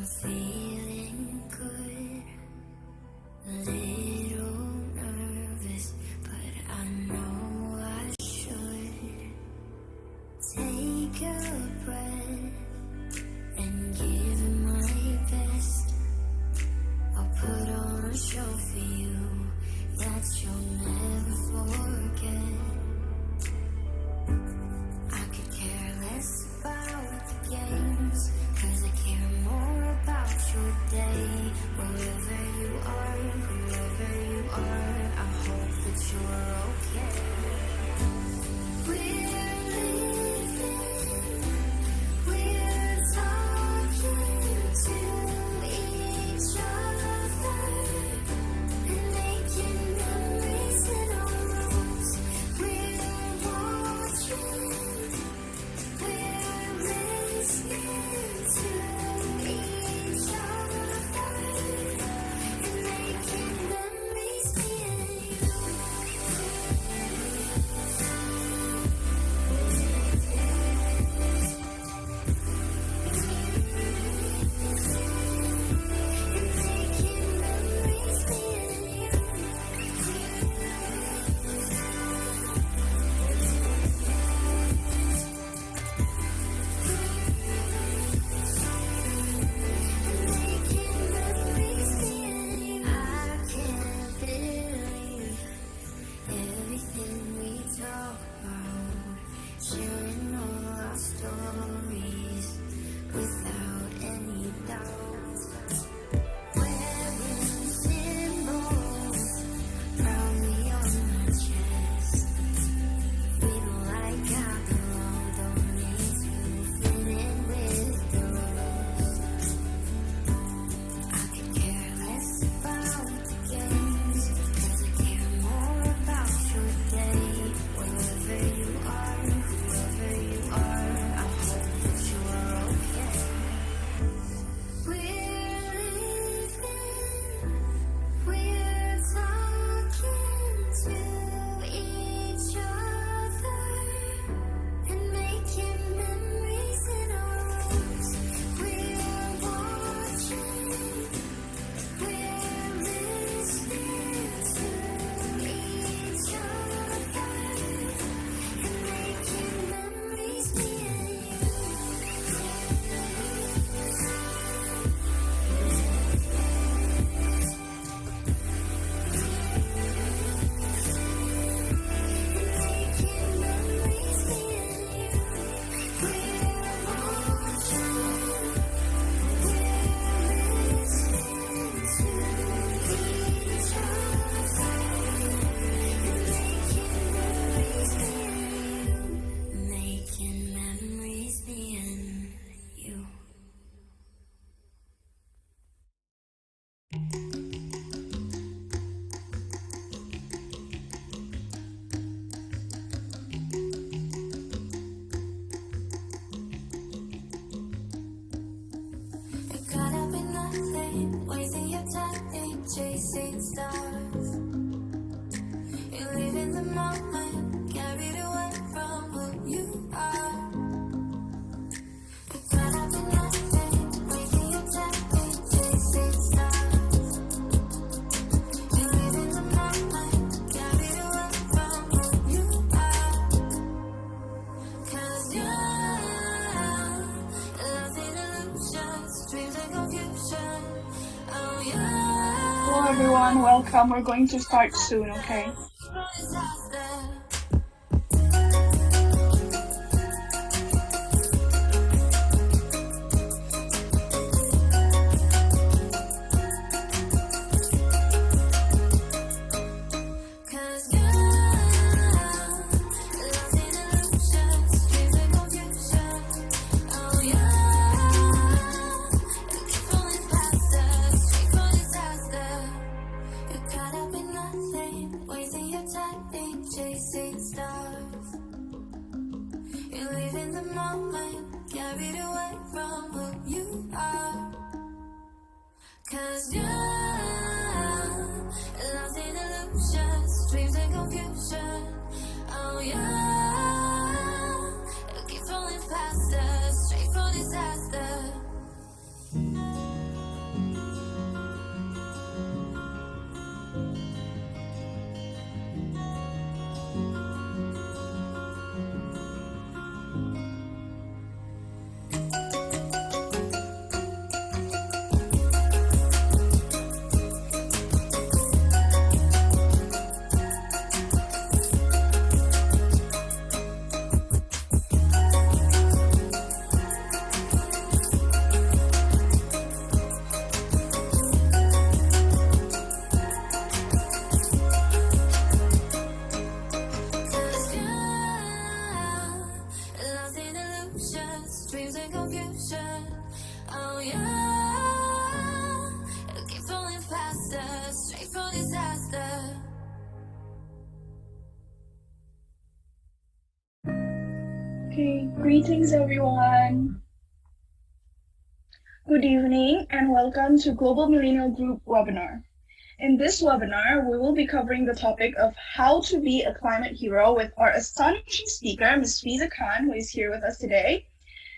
feeling good, a little nervous, but I know I should take a breath and give it my best. I'll put on a show for you that you'll never forget. I could care less about the games, 'cause I care more about your day. Wherever you are, whoever you are, I hope that you're okay. We're living, we're talking to each other and making memories in our rooms. We're watching, we're listening to each other and making memories, me and you. Making memories, me and you. Making memories, me and you. I can't believe everything we talk about, sharing all our stories without any doubt. Wearing symbols proudly on my chest. Feel like I belong, don't need to fit in with the rest. I could care less about the games, 'cause I care more about your day. Wherever you are, whoever you are, I hope that you're okay. We're living, we're talking to each other and making memories in our rooms. We're watching, we're listening to each other and making memories, me and you. Making memories, me and you. We're watching, we're listening to each other and making memories, me and you. Making memories, me and you. You're caught up in nothing, wasting your time chasing stars. You live in the moment, carried away from who you are. You're caught up in nothing, wasting your time chasing stars. You live in the moment, carried away from who you are. 'Cause you're lost in illusions, dreams and confusion. Oh, yeah. Hello everyone, welcome. We're going to start soon, okay? Cause you're lost in illusions, dreams and confusion. Oh, yeah. You keep falling faster, straight for disaster. You're caught up in nothing, wasting your time Okay, greetings everyone. Good evening and welcome to Global Millennial Group webinar. In this webinar, we will be covering the topic of how to be a climate hero with our astonishing speaker, Ms. Fiza Khan, who is here with us today.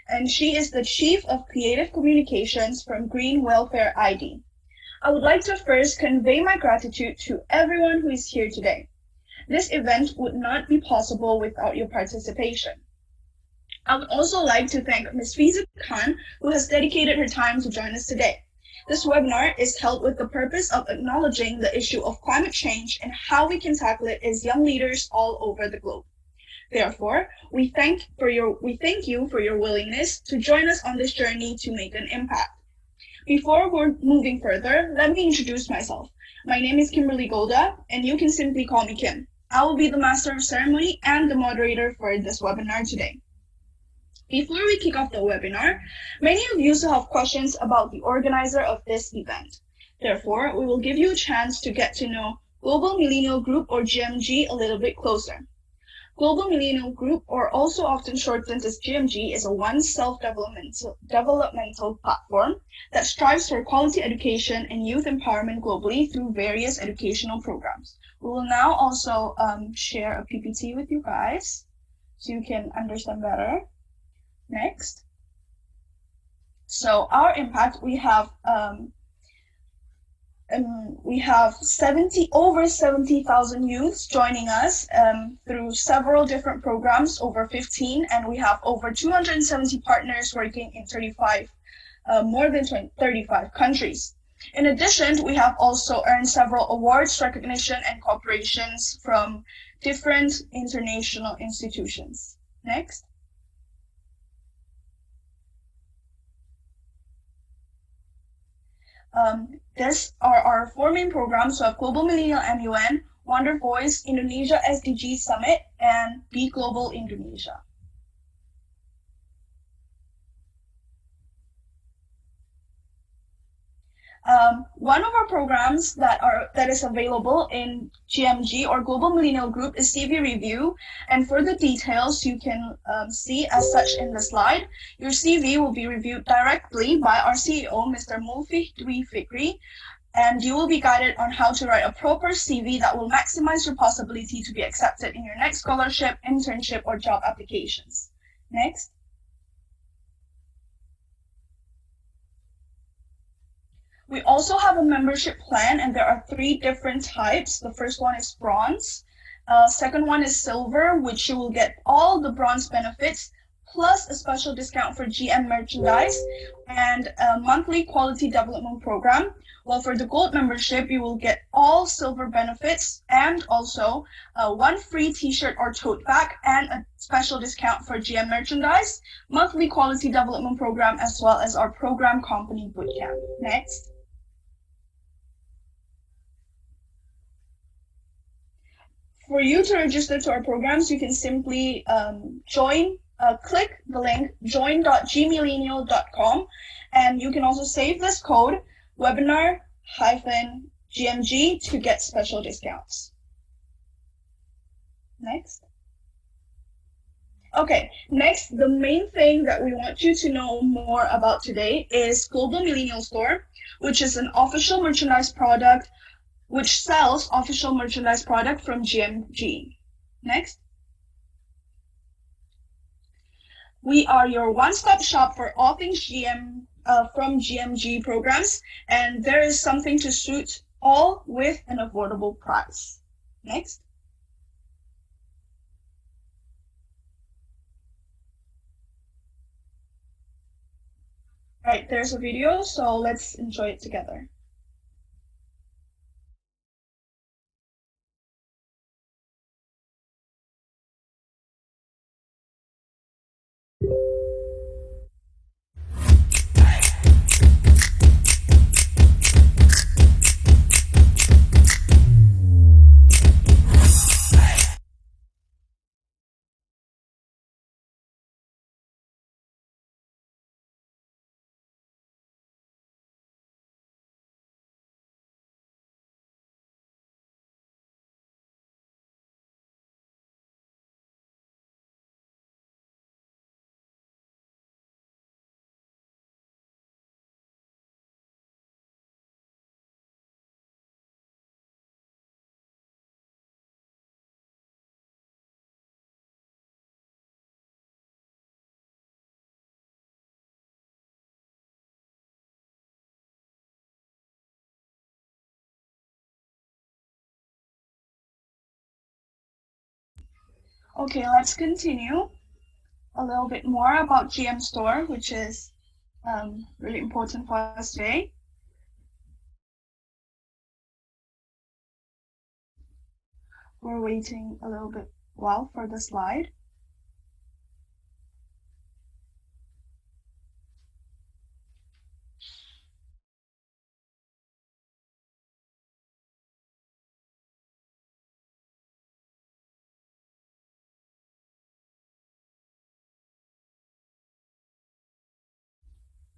And she is the Chief of Creative Communications from Green Welfare ID. I would like to first convey my gratitude to everyone who is here today. This event would not be possible without your participation. I would also like to thank Ms. Fiza Khan, who has dedicated her time to join us today. This webinar is held with the purpose of acknowledging the issue of climate change and how we can tackle it as young leaders all over the globe. Therefore, we thank you for your willingness to join us on this journey to make an impact. Before we're moving further, let me introduce myself. My name is Kimberly Golda, and you can simply call me Kim. I will be the master of ceremony and the moderator for this webinar today. Before we kick off the webinar, many of you still have questions about the organizer of this event. Therefore, we will give you a chance to get to know Global Millennial Group, or GMG, a little bit closer. Global Millennial Group, or also often shortened as GMG, is a one self-developmental platform that strives for quality education and youth empowerment globally through various educational programs. We will now also share a PPT with you guys so you can understand better. Next. So our impact, we have over 70,000 youths joining us through several different programs, over 15, and we have over 270 partners working in more than 35 countries. In addition, we have also earned several awards, recognition, and cooperations from different international institutions. Next. These are our four main programs. So we have Global Millennial MUN, Wonder Voice, Indonesia SDG Summit, and Be Global Indonesia. One of our programs that is available in GMG, or Global Millennial Group, is CV Review, and for the details you can see as such in the slide. Your CV will be reviewed directly by our CEO, Mr. Mulfi Dwi Fikri, and you will be guided on how to write a proper CV that will maximize your possibility to be accepted in your next scholarship, internship, or job applications. Next. We also have a membership plan, and there are 3 different types. The first one is bronze. Second one is silver, which you will get all the bronze benefits, plus a special discount for GM merchandise and a monthly quality development program. While for the gold membership, you will get all silver benefits and also one free t-shirt or tote bag and a special discount for GM merchandise, monthly quality development program, as well as our program company bootcamp. Next. For you to register to our programs, you can simply click the link join.gmillennial.com, and you can also save this code webinar-GMG to get special discounts. Next. Okay, next, the main thing that we want you to know more about today is Global Millennial Store, which is an official merchandise product which sells official merchandise product from GMG. Next. We are your one-stop shop for all things from GMG programs, and there is something to suit all with an affordable price. Next. All right, there's a video, so let's enjoy it together. Okay, let's continue a little bit more about GM Store, which is really important for us today. We're waiting a little bit while for the slide.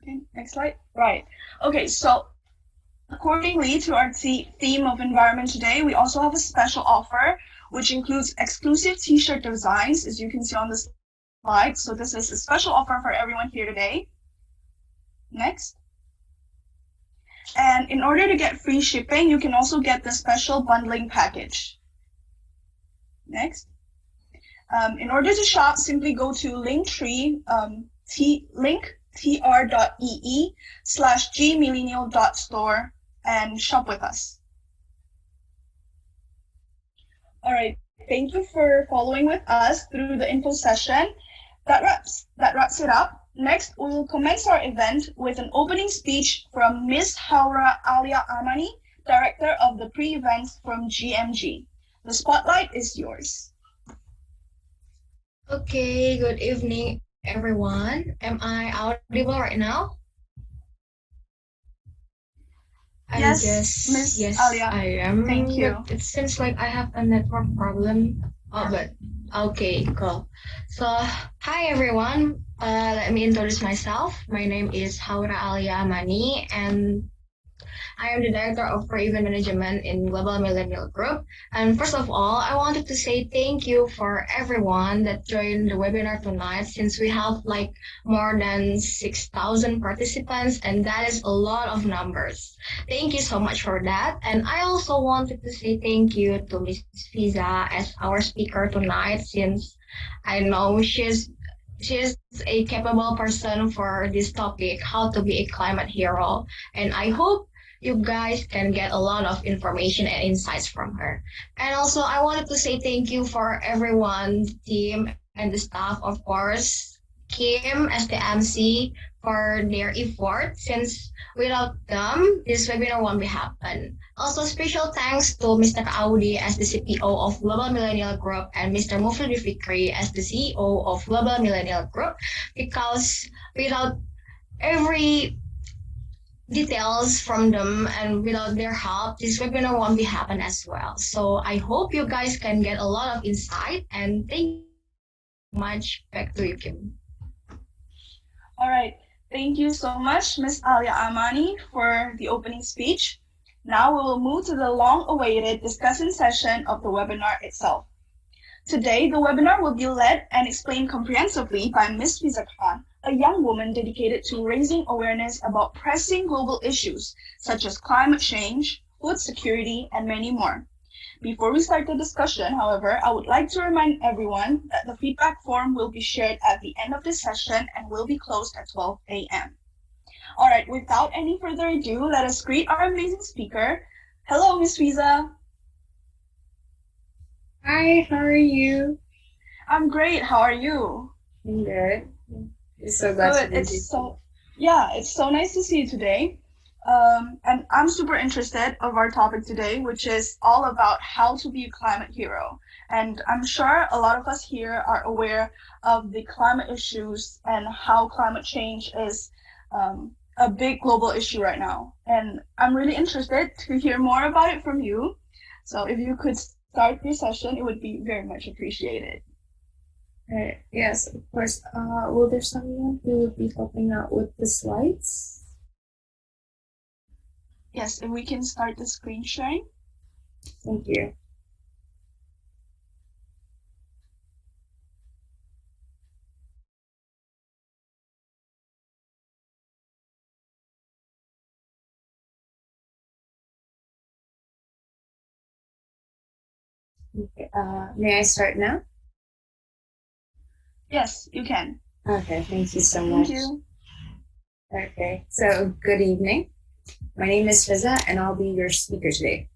Okay, next slide. Right. Okay, so accordingly to our theme of environment today, we also have a special offer, which includes exclusive t-shirt designs, as you can see on the slide. So this is a special offer for everyone here today. Next. And in order to get free shipping, you can also get the special bundling package. Next. In order to shop, simply go to linktree, tr.ee/gmillennial.store and shop with us. All right, thank you for following with us through the info session. That wraps it up. Next, we will commence our event with an opening speech from Ms. Haura Alia Amani, Director of the Pre-Events from GMG. The spotlight is yours. Okay, good evening, everyone. Am I audible right now? Yes, Ms. Alia. I am. Thank you. But it seems like I have a network problem. Oh, but okay, cool. So, hi everyone. Let me introduce myself. My name is Haura Alia Amani, and I am the Director of Pre-Event Management in Global Millennial Group. And first of all, I wanted to say thank you for everyone that joined the webinar tonight, since we have like more than 6,000 participants, and that is a lot of numbers. Thank you so much for that. And I also wanted to say thank you to Ms. Fiza as our speaker tonight, since I know she's a capable person for this topic, how to be a climate hero. And I hope you guys can get a lot of information and insights from her. And also, I wanted to say thank you for everyone, the team and the staff, of course, Kim as the MC for their effort, since without them, this webinar won't be happen. Also, special thanks to Mr. Audi as the CPO of Global Millennial Group and Mr. Mufid Fikri as the CEO of Global Millennial Group, because without every details from them and without their help, this webinar won't be happen as well. So I hope you guys can get a lot of insight, and thank you much. Back to you, Kim. All right. Thank you so much, Ms. Alia Amani, for the opening speech. Now we will move to the long-awaited discussion session of the webinar itself. Today, the webinar will be led and explained comprehensively by Ms. Fiza Khan, a young woman dedicated to raising awareness about pressing global issues such as climate change, food security, and many more. Before we start the discussion, however, I would like to remind everyone that the feedback form will be shared at the end of this session and will be closed at 12 a.m. All right, without any further ado, let us greet our amazing speaker. Hello, Ms. Fiza. Hi, how are you? I'm great. How are you? I'm good. It's so glad to Good. be with you. It's so nice to see you today. And I'm super interested of our topic today, which is all about how to be a climate hero. And I'm sure a lot of us here are aware of the climate issues and how climate change is a big global issue right now. And I'm really interested to hear more about it from you. So if you could start your session, it would be very much appreciated. Right. Yes, of course. Will there someone who would be helping out with the slides? Yes, if we can start the screen sharing. Thank you. Okay, may I start now? Yes, you can. Okay, thank you so Thank much. you. Okay, so good evening. My name is Fiza, and I'll be your speaker today.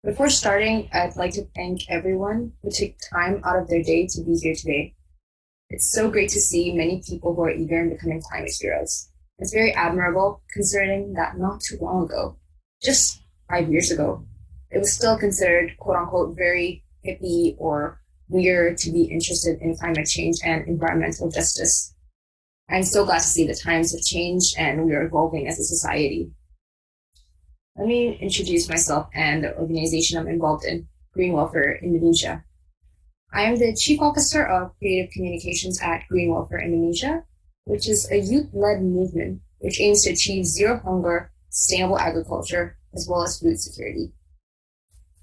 Before starting, I'd like to thank everyone who took time out of their day to be here today. It's so great to see many people who are eager in becoming climate heroes. It's very admirable considering that not too long ago, just 5 years ago, it was still considered quote unquote very hippie or weird to be interested in climate change and environmental justice. I'm so glad to see the times have changed and we are evolving as a society. Let me introduce myself and the organization I'm involved in, Green Welfare Indonesia. I am the Chief Officer of Creative Communications at Green Welfare Indonesia, which is a youth-led movement which aims to achieve zero hunger, sustainable agriculture, as well as food security.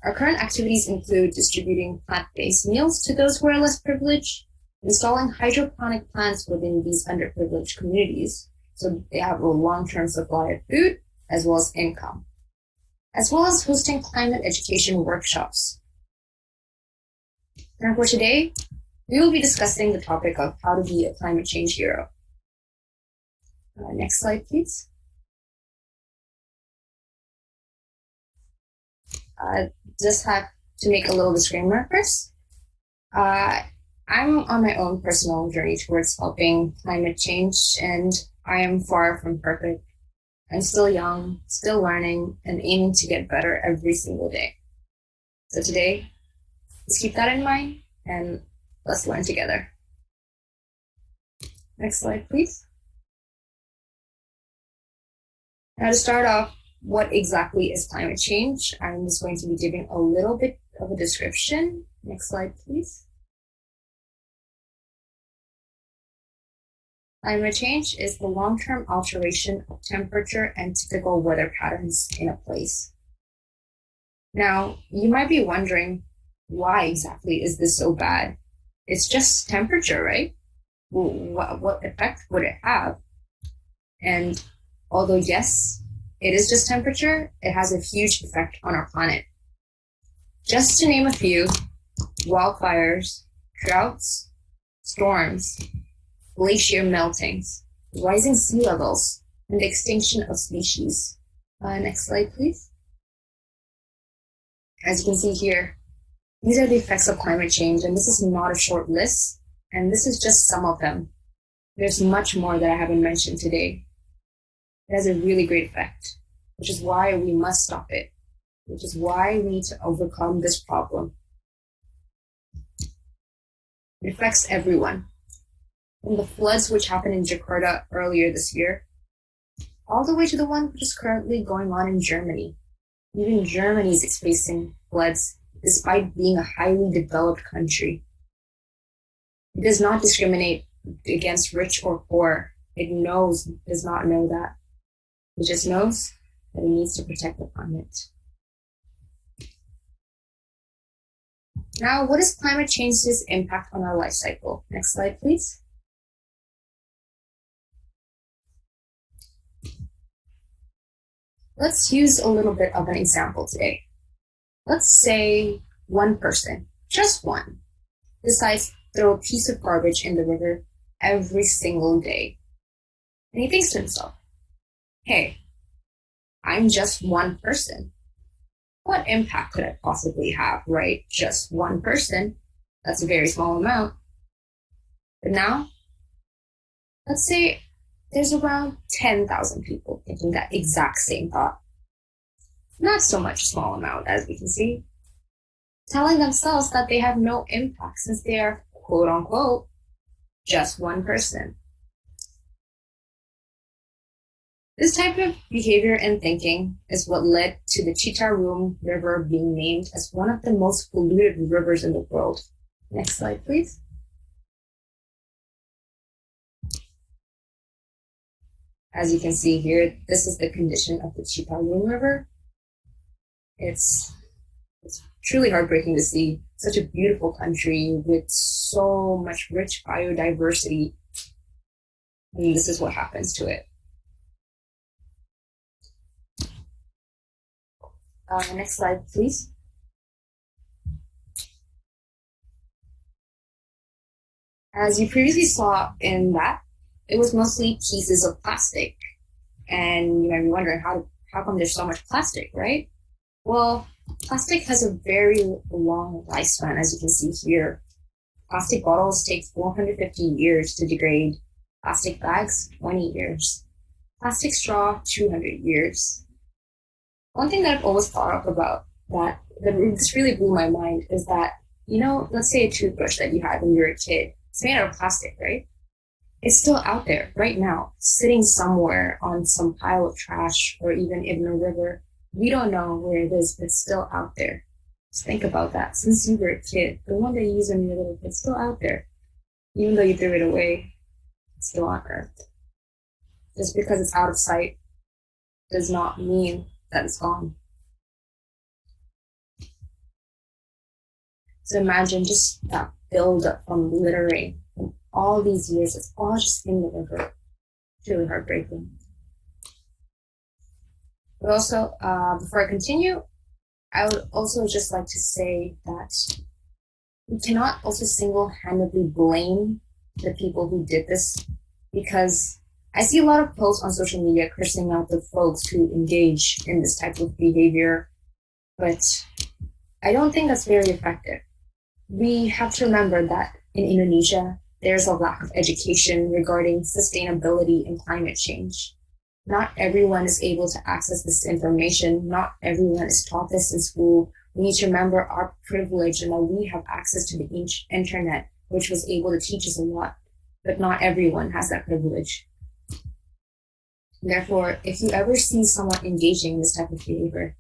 Our current activities include distributing plant-based meals to those who are less privileged, installing hydroponic plants within these underprivileged communities so they have a long-term supply of food as well as income, as well as hosting climate education workshops. Now for today, we will be discussing the topic of how to be a climate change hero. Next slide, please. Just have to make a little disclaimer first. I'm on my own personal journey towards helping climate change, and I am far from perfect. I'm still young, still learning, and aiming to get better every single day. So today, let's keep that in mind, and let's learn together. Next slide, please. Now to start off, what exactly is climate change? I'm just going to be giving a little bit of a description. Next slide, please. Climate change is the long-term alteration of temperature and typical weather patterns in a place. Now, you might be wondering, why exactly is this so bad? It's just temperature, right? Well, what effect would it have? And although yes, it is just temperature, it has a huge effect on our planet. Just to name a few: wildfires, droughts, storms, glacier meltings, rising sea levels, and the extinction of species. Next slide, please. As you can see here, these are the effects of climate change, and this is not a short list, and this is just some of them. There's much more that I haven't mentioned today. It has a really great effect, which is why we must stop it, which is why we need to overcome this problem. It affects everyone. From the floods which happened in Jakarta earlier this year, all the way to the one which is currently going on in Germany. Even Germany is facing floods despite being a highly developed country. It does not discriminate against rich or poor. It does not know that. It just knows that it needs to protect the planet. Now, what is climate change's impact on our life cycle? Next slide, please. Let's use a little bit of an example today. Let's say one person, just one, decides to throw a piece of garbage in the river every single day. And he thinks to himself, hey, I'm just one person. What impact could I possibly have, right? Just one person. That's a very small amount. But now, let's say there's around 10,000 people thinking that exact same thought. Not so much small amount, as we can see. Telling themselves that they have no impact since they are, quote unquote, just one person. This type of behavior and thinking is what led to the Citarum River being named as one of the most polluted rivers in the world. Next slide, please. As you can see here, this is the condition of the Citarum River. It's truly heartbreaking to see such a beautiful country with so much rich biodiversity, and this is what happens to it. Next slide, please. As you previously saw in that, it was mostly pieces of plastic. And you might be wondering, how come there's so much plastic, right? Well, plastic has a very long lifespan, as you can see here. Plastic bottles take 450 years to degrade. Plastic bags, 20 years. Plastic straw, 200 years. One thing that I've always thought of about that this really blew my mind is that, let's say a toothbrush that you had when you were a kid. It's made out of plastic, right? It's still out there right now, sitting somewhere on some pile of trash or even in a river. We don't know where it is, but it's still out there. Just think about that. Since you were a kid, the one that you used when you were little, it's still out there. Even though you threw it away, it's still on Earth. Just because it's out of sight does not mean that it's gone. So imagine just that buildup from littering from all these years. It's all just in the river. It's really heartbreaking. But also, before I continue, I would also just like to say that we cannot also single-handedly blame the people who did this, because I see a lot of posts on social media cursing out the folks who engage in this type of behavior, but I don't think that's very effective. We have to remember that in Indonesia, there's a lack of education regarding sustainability and climate change. Not everyone is able to access this information. Not everyone is taught this in school. We need to remember our privilege and that we have access to the internet, which was able to teach us a lot, but not everyone has that privilege. Therefore, if you ever see someone engaging in this type of behavior,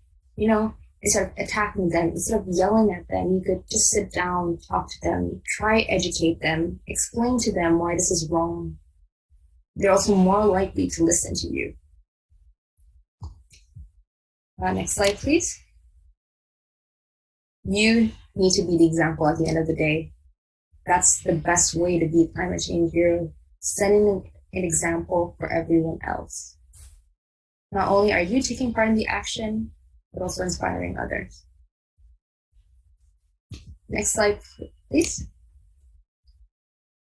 instead of attacking them, instead of yelling at them, you could just sit down, talk to them, try educate them, explain to them why this is wrong. They're also more likely to listen to you. Next slide, please. You need to be the example at the end of the day. That's the best way to be a climate change hero, setting an example for everyone else. Not only are you taking part in the action, but also inspiring others. Next slide, please.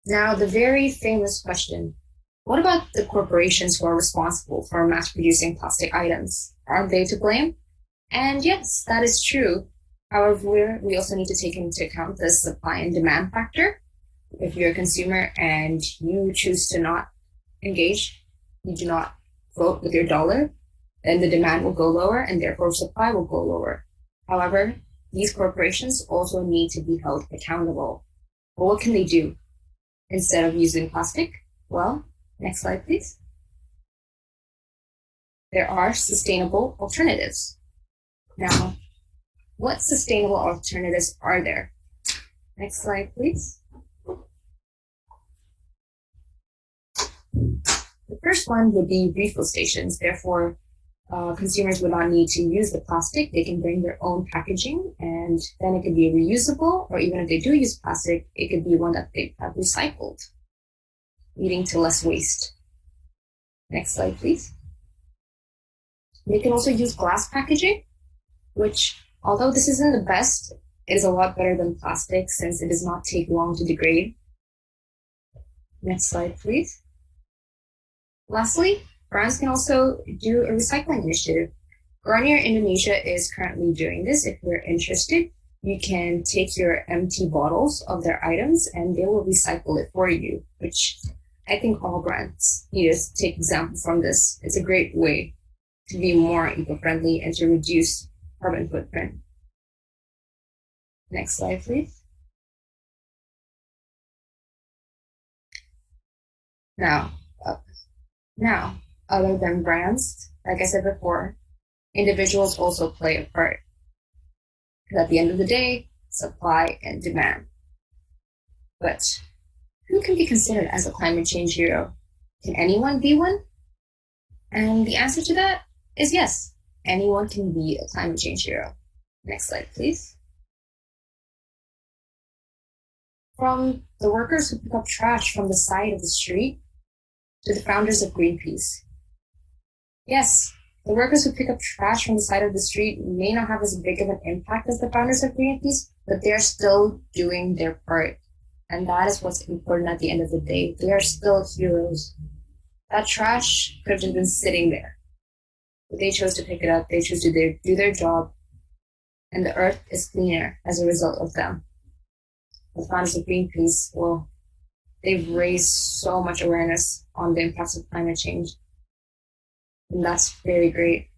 Now, the very famous question. What about the corporations who are responsible for mass-producing plastic items? Are they to blame? And yes, that is true. However, we also need to take into account the supply and demand factor. If you're a consumer and you choose to not engage, you do not vote with your dollar, then the demand will go lower and therefore supply will go lower. However, these corporations also need to be held accountable. But what can they do? Instead of using plastic, well, next slide, please. There are sustainable alternatives. Now, what sustainable alternatives are there? Next slide, please. The first one would be refill stations. Therefore, consumers would not need to use the plastic. They can bring their own packaging, and then it could be reusable, or even if they do use plastic, it could be one that they have recycled, leading to less waste. Next slide, please. They can also use glass packaging, which, although this isn't the best, it is a lot better than plastic since it does not take long to degrade. Next slide, please. Lastly, brands can also do a recycling initiative. Garnier Indonesia is currently doing this. If you're interested, you can take your empty bottles of their items and they will recycle it for you, which I think all brands need to take example from this. It's a great way to be more eco-friendly and to reduce carbon footprint. Next slide, please. Now, other than brands, like I said before, individuals also play a part. Because at the end of the day, supply and demand. But who can be considered as a climate change hero? Can anyone be one? And the answer to that is yes, anyone can be a climate change hero. Next slide, please. From the workers who pick up trash from the side of the street to the founders of Greenpeace. Yes, the workers who pick up trash from the side of the street may not have as big of an impact as the founders of Greenpeace, but they're still doing their part. And that is what's important at the end of the day. They are still heroes. That trash could have just been sitting there. But they chose to pick it up. They chose to do their job. and the earth is cleaner as a result of them. The founders of Greenpeace, well, they've raised so much awareness on the impacts of climate change. And that's very great.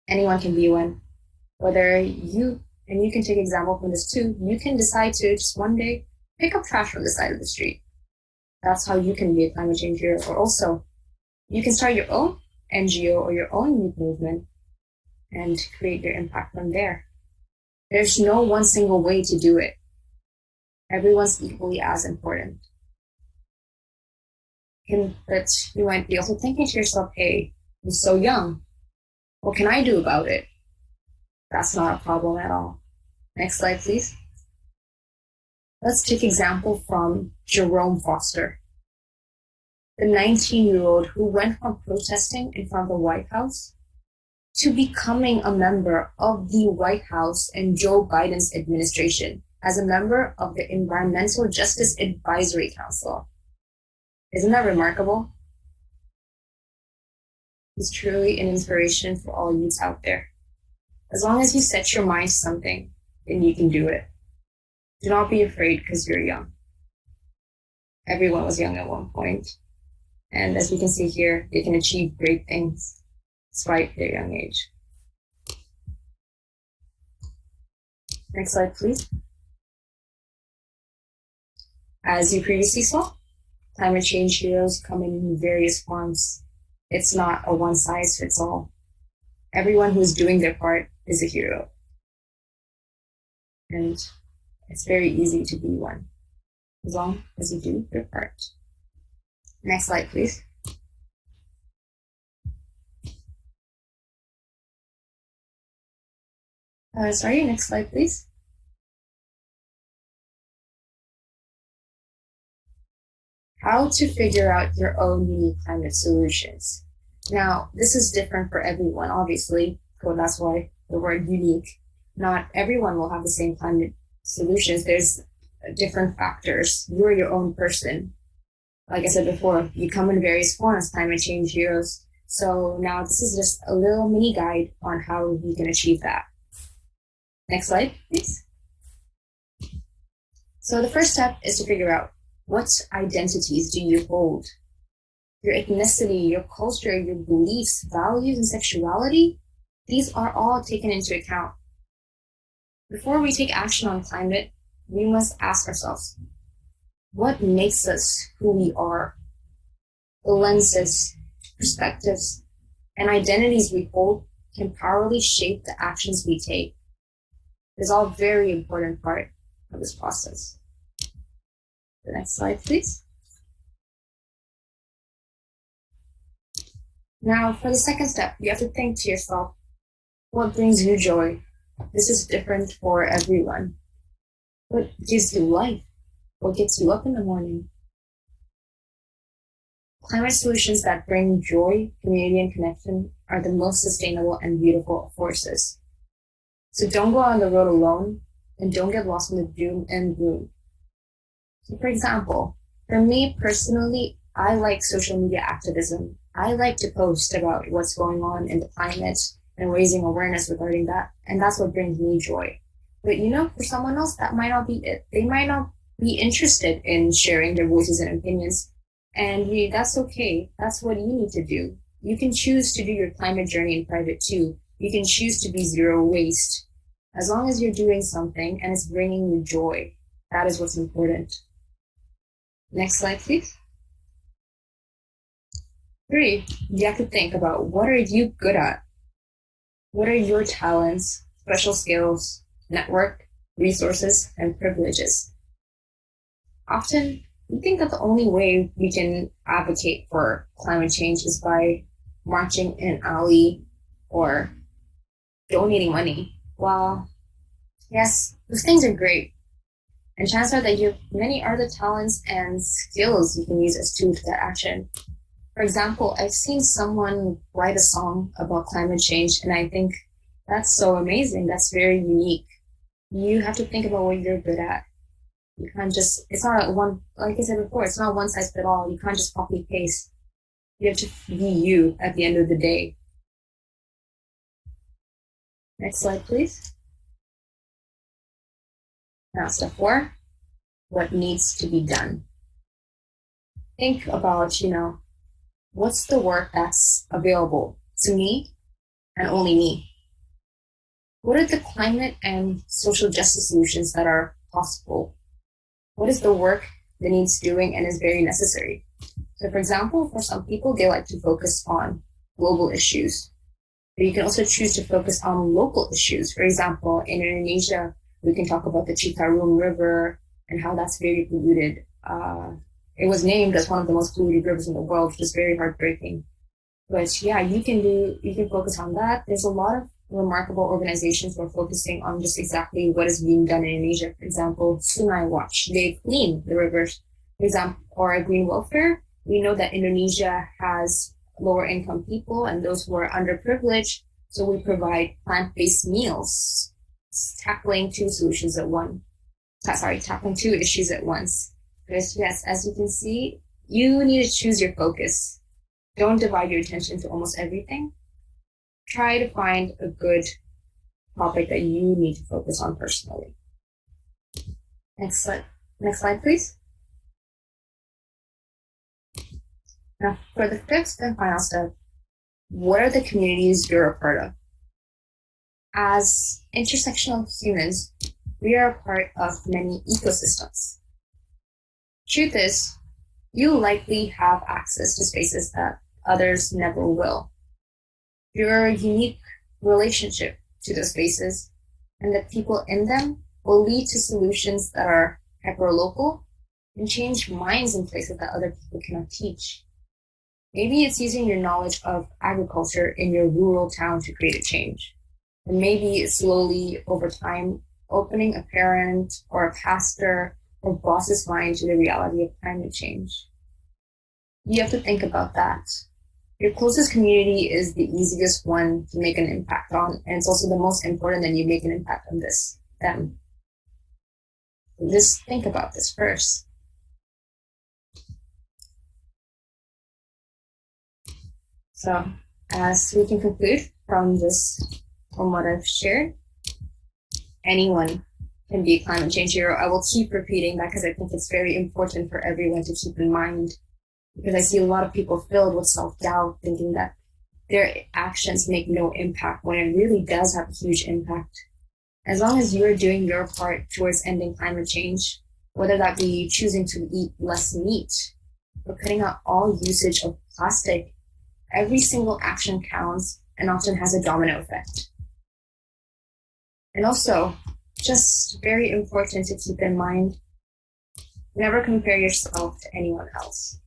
Anyone can be one. Whether you, and you can take example from this too, you can decide to just one day pick up trash from the side of the street. That's how you can be a climate change hero. Or also, you can start your own NGO or your own youth movement and create your impact from there. There's no one single way to do it. Everyone's equally as important. But you might be also thinking to yourself, hey, I'm so young. What can I do about it? That's not a problem at all. Next slide, please. Let's take example from Jerome Foster, the 19-year-old who went from protesting in front of the White House to becoming a member of the White House and Joe Biden's administration as a member of the Environmental Justice Advisory Council. Isn't that remarkable? He's truly an inspiration for all youths out there. As long as you set your mind to something, then you can do it. Do not be afraid because you're young. Everyone was young at one point. And as we can see here, they can achieve great things despite their young age. Next slide, please. As you previously saw, climate change heroes come in various forms. It's not a one-size-fits-all. Everyone who is doing their part is a hero. And it's very easy to be one, as long as you do your part. Next slide, please. Next slide, please. How to figure out your own unique climate solutions. Now, this is different for everyone, obviously. So that's why the word unique. Not everyone will have the same climate solutions. There's different factors. You're your own person. Like I said before, you come in various forms, climate change heroes. So now this is just a little mini guide on how you can achieve that. Next slide, please. So the first step is to figure out what identities do you hold? Your ethnicity, your culture, your beliefs, values, and sexuality, these are all taken into account. Before we take action on climate, we must ask ourselves, what makes us who we are? The lenses, perspectives, and identities we hold can powerfully shape the actions we take. It's all very important part of this process. The next slide, please. Now, for the second step, you have to think to yourself, what brings you joy? This is different for everyone. What gives you life? What gets you up in the morning? Climate solutions that bring joy, community, and connection are the most sustainable and beautiful forces. So don't go on the road alone, and don't get lost in the doom and gloom. So for example, for me personally, I like social media activism. I like to post about what's going on in the climate and raising awareness regarding that. And that's what brings me joy. But for someone else, that might not be it. They might not be interested in sharing their voices and opinions. And that's okay. That's what you need to do. You can choose to do your climate journey in private too. You can choose to be zero waste. As long as you're doing something and it's bringing you joy, that is what's important. Next slide, please. 3, you have to think about what are you good at? What are your talents, special skills, network, resources, and privileges? Often, we think that the only way we can advocate for climate change is by marching in an alley or donating money. Well, yes, those things are great. And chances are that you have many other talents and skills you can use as tools for that action. For example, I've seen someone write a song about climate change, and I think that's so amazing. That's very unique. You have to think about what you're good at. You can't just, it's not like I said before, it's not one size fit all. You can't just copy paste. You have to be you at the end of the day. Next slide, please. Now, step 4, what needs to be done. Think about, what's the work that's available to me and only me? What are the climate and social justice solutions that are possible? What is the work that needs doing and is very necessary? So, for example, for some people, they like to focus on global issues. But you can also choose to focus on local issues. For example, in Indonesia, we can talk about the Citarum River and how that's very polluted. It was named as one of the most polluted rivers in the world, which is very heartbreaking. But yeah, you can focus on that. There's a lot of remarkable organizations who are focusing on just exactly what is being done in Indonesia. For example, Sungai Watch, they clean the rivers. For example, or Green Welfare, we know that Indonesia has lower income people and those who are underprivileged. So we provide plant-based meals, tackling two issues at once. Because yes, as you can see, you need to choose your focus. Don't divide your attention to almost everything. Try to find a good topic that you need to focus on personally. Next slide, please. Now, for the 5th and final step, what are the communities you're a part of? As intersectional humans, we are a part of many ecosystems. Truth is, you likely have access to spaces that others never will. Your unique relationship to those spaces and the people in them will lead to solutions that are hyper-local and change minds in places that other people cannot teach. Maybe it's using your knowledge of agriculture in your rural town to create a change. And maybe it's slowly, over time, opening a parent or a pastor or boss's mind to the reality of climate change. You have to think about that. Your closest community is the easiest one to make an impact on, and it's also the most important that you make an impact on them. So just think about this first. So, as we can conclude from what I've shared, anyone can be a climate change hero. I will keep repeating that because I think it's very important for everyone to keep in mind. Because I see a lot of people filled with self-doubt, thinking that their actions make no impact when it really does have a huge impact. As long as you're doing your part towards ending climate change, whether that be choosing to eat less meat or cutting out all usage of plastic, every single action counts and often has a domino effect. And also, just very important to keep in mind, never compare yourself to anyone else.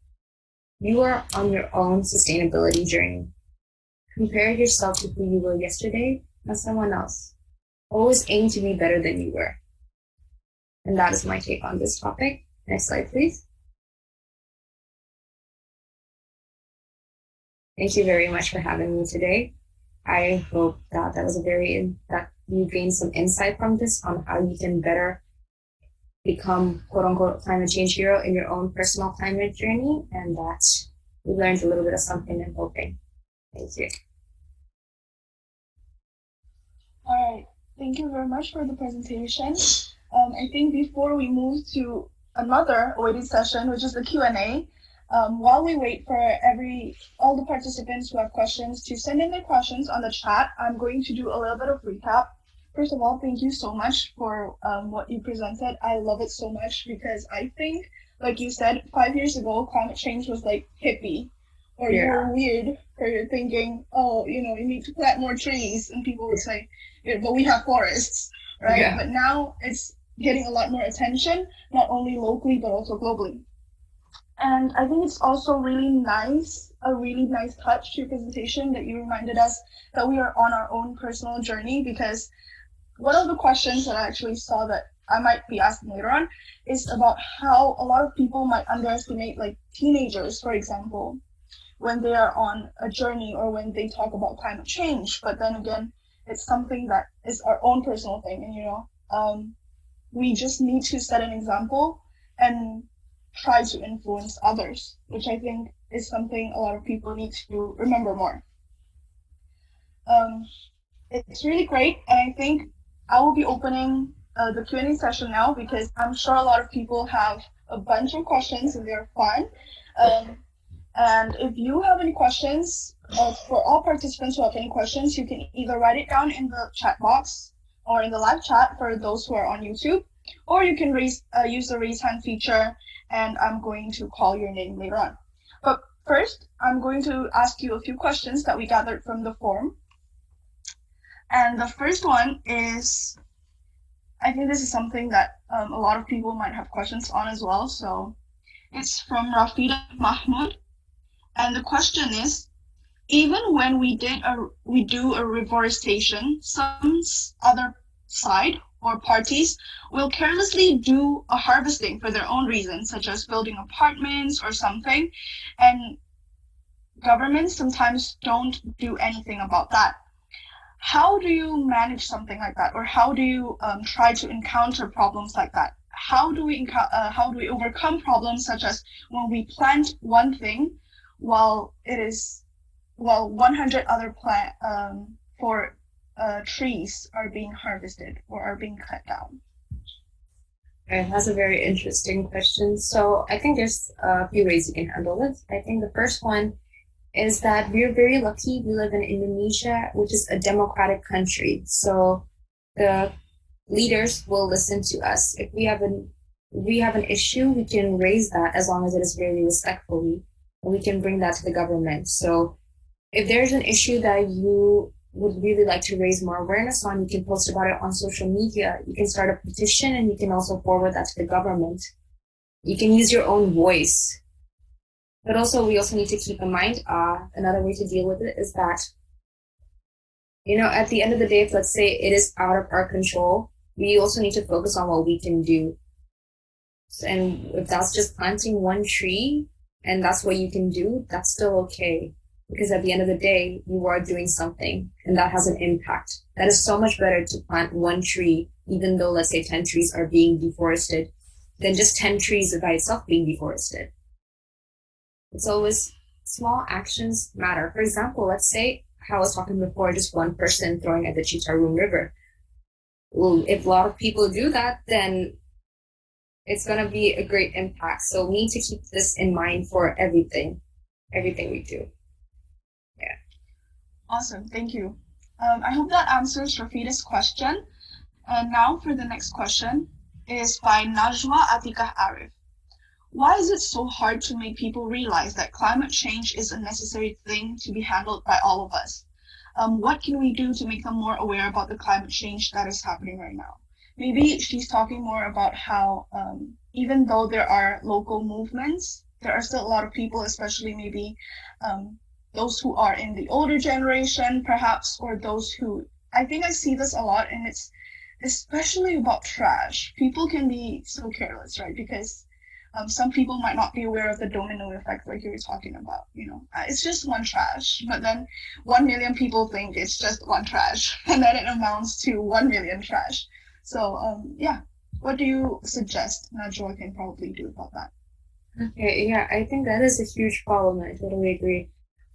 You are on your own sustainability journey. Compare yourself to who you were yesterday, not someone else. Always aim to be better than you were. And that is my take on this topic. Next slide, please. Thank you very much for having me today. I hope that that you gained some insight from this on how you can better become quote-unquote climate change hero in your own personal climate journey, and that you learned a little bit of something I'm hoping. Thank you. All right. Thank you very much for the presentation. I think before we move to another awaited session, which is the Q&A, while we wait for all the participants who have questions to send in their questions on the chat, I'm going to do a little bit of recap. First of all, thank you so much for what you presented. I love it so much because I think, like you said, 5 years ago, climate change was like hippie, or you were weird, or you're thinking, oh, you need to plant more trees, and people would say, yeah, but we have forests, right? Yeah. But now it's getting a lot more attention, not only locally, but also globally. And I think it's also a really nice touch to your presentation that you reminded us that we are on our own personal journey, because one of the questions that I actually saw that I might be asking later on is about how a lot of people might underestimate, like teenagers, for example, when they are on a journey or when they talk about climate change. But then again, it's something that is our own personal thing. And, we just need to set an example and try to influence others, which I think is something a lot of people need to remember more. It's really great, and I think I will be opening the Q&A session now because I'm sure a lot of people have a bunch of questions and they're fun. And if you have any questions, for all participants who have any questions, you can either write it down in the chat box or in the live chat for those who are on YouTube, or you can use the raise hand feature and I'm going to call your name later on. But first, I'm going to ask you a few questions that we gathered from the forum. And the first one is, I think this is something that a lot of people might have questions on as well. So it's from Rafida Mahmoud. And the question is, even when we do a reforestation, some other side or parties will carelessly do a harvesting for their own reasons, such as building apartments or something. And governments sometimes don't do anything about that. How do you manage something like that, or how do you try to encounter problems like that? How do we overcome problems such as when we plant one thing while 100 other trees are being harvested or are being cut down? Okay, that's a very interesting question. So I think there's a few ways you can handle it. I think the first one is that we're very lucky. We live in Indonesia, which is a democratic country. So the leaders will listen to us. If we have an issue, we can raise that as long as it is very respectfully. And we can bring that to the government. So if there's an issue that you would really like to raise more awareness on, you can post about it on social media. You can start a petition and you can also forward that to the government. You can use your own voice. But also, we also need to keep in mind, another way to deal with it is that, at the end of the day, if let's say it is out of our control, we also need to focus on what we can do. And if that's just planting one tree and that's what you can do, that's still okay. Because at the end of the day, you are doing something and that has an impact. That is so much better to plant one tree, even though, let's say, 10 trees are being deforested, than just 10 trees by itself being deforested. It's always small actions matter. For example, let's say how I was talking before, just one person throwing at the Citarum River. Well, if a lot of people do that, then it's going to be a great impact. So we need to keep this in mind for everything we do. Yeah. Awesome. Thank you. I hope that answers Rafida's question. And now for the next question is by Najwa Atikah Arif. Why is it so hard to make people realize that climate change is a necessary thing to be handled by all of us? What can we do to make them more aware about the climate change that is happening right now? Maybe she's talking more about how even though there are local movements, there are still a lot of people, especially maybe those who are in the older generation, perhaps, or those who, I think I see this a lot, and it's especially about trash. People can be so careless, right? Because some people might not be aware of the domino effect like you were talking about, it's just one trash, but then 1 million people think it's just one trash, and then it amounts to 1 million trash. So, what do you suggest Najwa can probably do about that? Okay, yeah, I think that is a huge problem. I totally agree.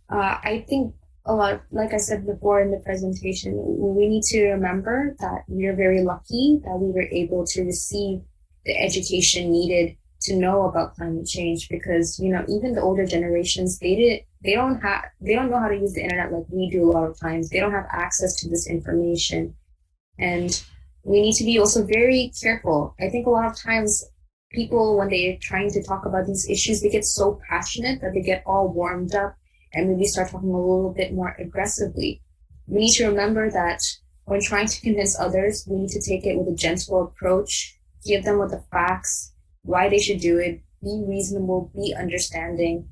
I think a lot, like I said before in the presentation, we need to remember that we are very lucky that we were able to receive the education needed to know about climate change, because even the older generations, they don't know how to use the internet like we do a lot of times. They don't have access to this information, and we need to be also very careful. I think a lot of times people, when they're trying to talk about these issues, they get so passionate that they get all warmed up and maybe start talking a little bit more aggressively. We need to remember that when trying to convince others, we need to take it with a gentle approach, give them with the facts, why they should do it, be reasonable, be understanding.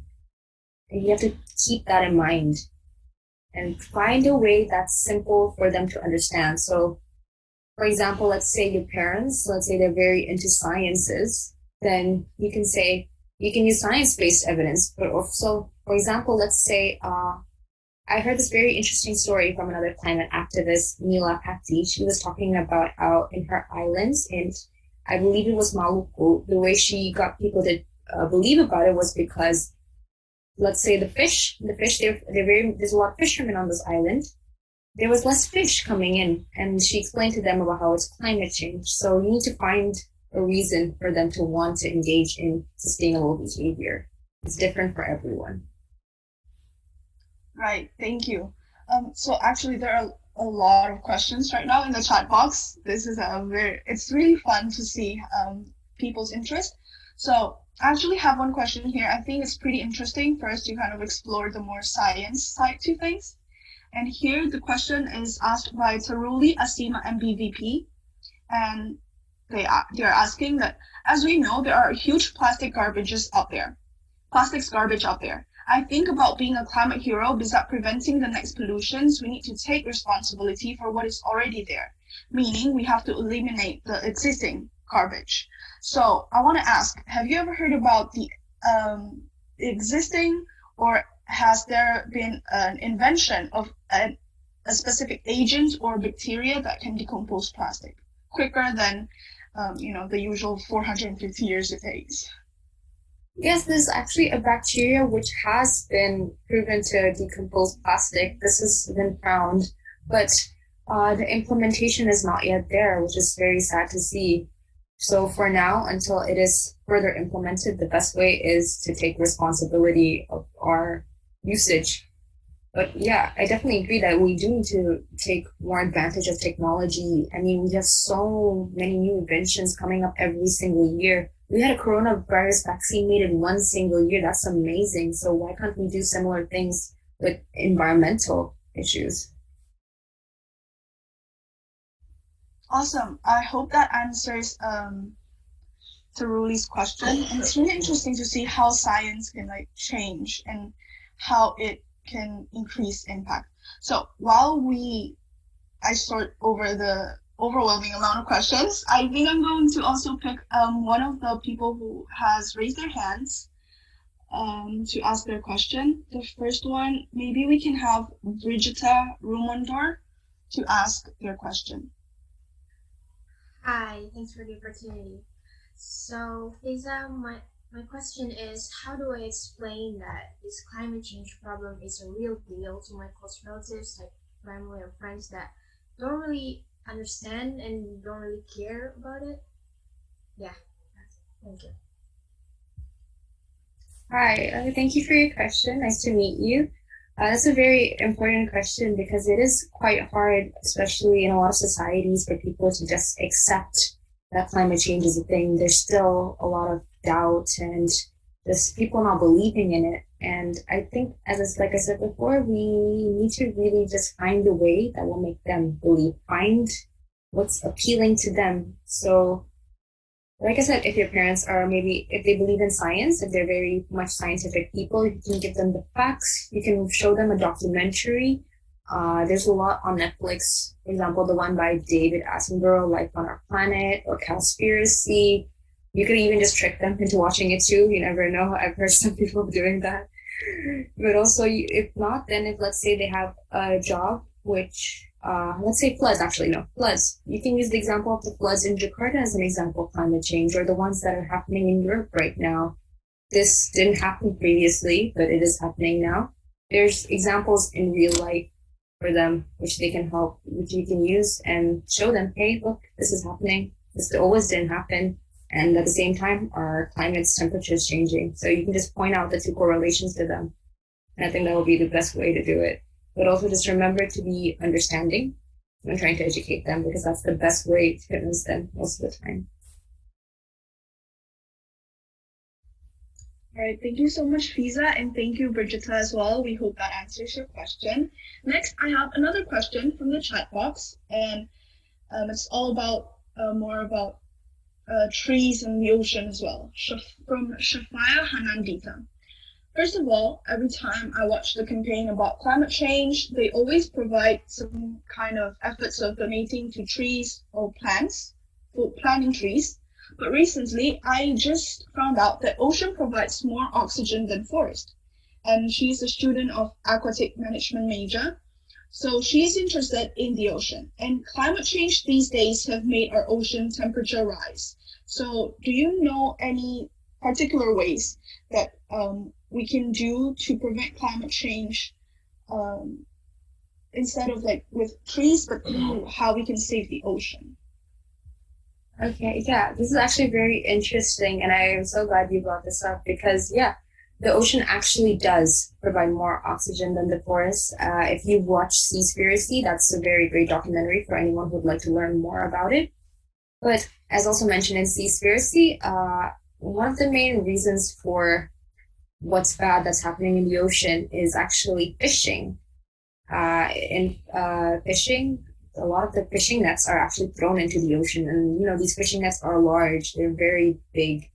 And you have to keep that in mind and find a way that's simple for them to understand. So, for example, let's say your parents, let's say they're very into sciences, then you can use science-based evidence. But also, for example, let's say, I heard this very interesting story from another climate activist, Mila Pakti. She was talking about how in her islands, and I believe it was Maluku, the way she got people to believe about it was because, let's say there's a lot of fishermen on this island, there was less fish coming in, and she explained to them about how it's climate change. So you need to find a reason for them to want to engage in sustainable behavior. It's different for everyone. Right, thank you. So actually there are a lot of questions right now in the chat box. This is it's really fun to see people's interest. So I actually have one question here. I think it's pretty interesting for us to kind of explore the more science side to things. And here the question is asked by Taruli Asima MBVP, and they are asking that, as we know, there are huge plastics garbage out there. I think about being a climate hero because that preventing the next pollutions, we need to take responsibility for what is already there, meaning we have to eliminate the existing garbage. So I want to ask, have you ever heard about the existing, or has there been an invention of a specific agent or bacteria that can decompose plastic quicker than the usual 450 years it takes? Yes, there's actually a bacteria which has been proven to decompose plastic. This has been found, but the implementation is not yet there, which is very sad to see. So for now, until it is further implemented, the best way is to take responsibility of our usage. But yeah, I definitely agree that we do need to take more advantage of technology. I mean, we have so many new inventions coming up every single year. We had a coronavirus vaccine made in one single year. That's amazing. So why can't we do similar things with environmental issues? Awesome. I hope that answers Taruli's question. And it's really interesting to see how science can change and how it can increase impact. So while I sort over the overwhelming amount of questions, I think I'm going to also pick one of the people who has raised their hands to ask their question. The first one, maybe we can have Brigitta Rumondor to ask their question. Hi, thanks for the opportunity. So, Fiza, my question is, how do I explain that this climate change problem is a real deal to my close relatives, like family or friends that don't really understand and don't really care about it? Yeah, that's it. Thank you. Hi, thank you for your question. Nice to meet you. That's a very important question because it is quite hard, especially in a lot of societies, for people to just accept that climate change is a thing. There's still a lot of doubt and just people not believing in it. And I think, like I said before, we need to really just find a way that will make them believe, find what's appealing to them. So, like I said, if your parents are if they believe in science, if they're very much scientific people, you can give them the facts. You can show them a documentary. There's a lot on Netflix. For example, the one by David Attenborough, Life on Our Planet, or Cowspiracy. You could even just trick them into watching it too. You never know. I've heard some people doing that. But also, if not, then if let's say they have a job which let's say floods. You can use the example of the floods in Jakarta as an example of climate change, or the ones that are happening in Europe right now. This didn't happen previously, but it is happening now. There's examples in real life for them, which they can help, which you can use and show them, hey, look, this is happening. This always didn't happen. And at the same time, our climate's temperature is changing. So you can just point out the two correlations to them. And I think that will be the best way to do it. But also just remember to be understanding when trying to educate them, because that's the best way to convince them most of the time. All right, thank you so much, Fiza, and thank you, Brigitta, as well. We hope that answers your question. Next, I have another question from the chat box, and it's all about more about trees and the ocean as well, from Shafaya Hanandita. First of all, every time I watch the campaign about climate change, they always provide some kind of efforts of donating to trees or plants, for planting trees. But recently, I just found out that ocean provides more oxygen than forest. And she's a student of aquatic management major. So she's interested in the ocean. And climate change these days have made our ocean temperature rise. So do you know any particular ways that we can do to prevent climate change instead of like with trees, but through how we can save the ocean. Okay, yeah, this is actually very interesting, and I am so glad you brought this up because, yeah, the ocean actually does provide more oxygen than the forest. If you watch Seaspiracy, that's a very great documentary for anyone who would like to learn more about it. But as also mentioned in Seaspiracy, one of the main reasons for what's bad that's happening in the ocean is actually fishing. In fishing, a lot of the fishing nets are actually thrown into the ocean, and these fishing nets are large. They're very big.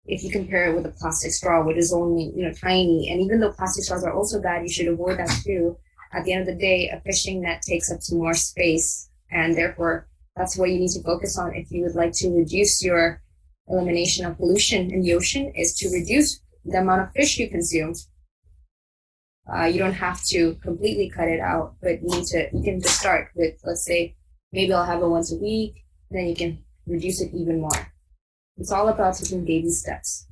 If you compare it with a plastic straw, which is only tiny, and even though plastic straws are also bad, you should avoid that too. At the end of the day, a fishing net takes up too more space, and therefore that's what you need to focus on if you would like to reduce your elimination of pollution in the ocean, is to reduce the amount of fish you consume. You don't have to completely cut it out, but you can just start with, let's say, maybe I'll have it once a week, then you can reduce it even more. It's all about taking baby steps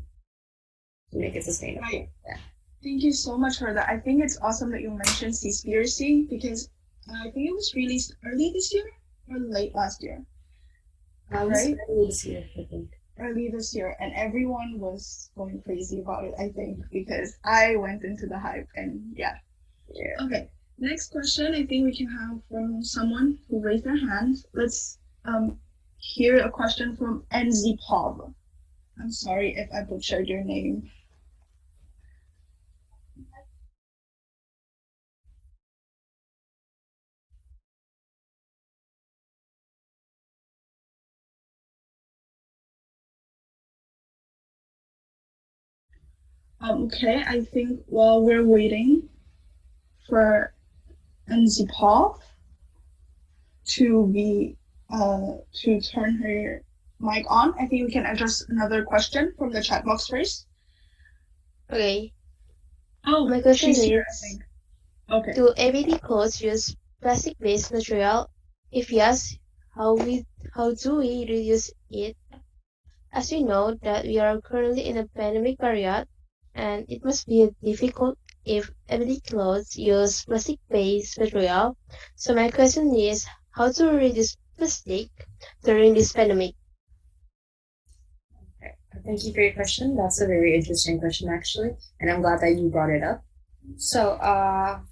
to make it sustainable. Right. Yeah. Thank you so much for that. I think it's awesome that you mentioned Seaspiracy because I think it was released early this year or late last year. Right? Early this year, I think. Early this year, and everyone was going crazy about it, I think, because I went into the hype, and yeah. Okay, next question I think we can have from someone who raised their hand. Let's hear a question from NZ I'm sorry if I butchered your name. Okay, I think while we're waiting for NZ to turn her mic on, I think we can address another question from the chat box first. Okay. Oh, My question she's here, I is, think. Okay. do everyday clothes use plastic-based material? If yes, how do we reduce it? As we know that we are currently in a pandemic period, and it must be difficult if everyday clothes use plastic-based material. So my question is, how to reduce plastic during this pandemic? Okay. Thank you for your question. That's a very interesting question, actually, and I'm glad that you brought it up. So,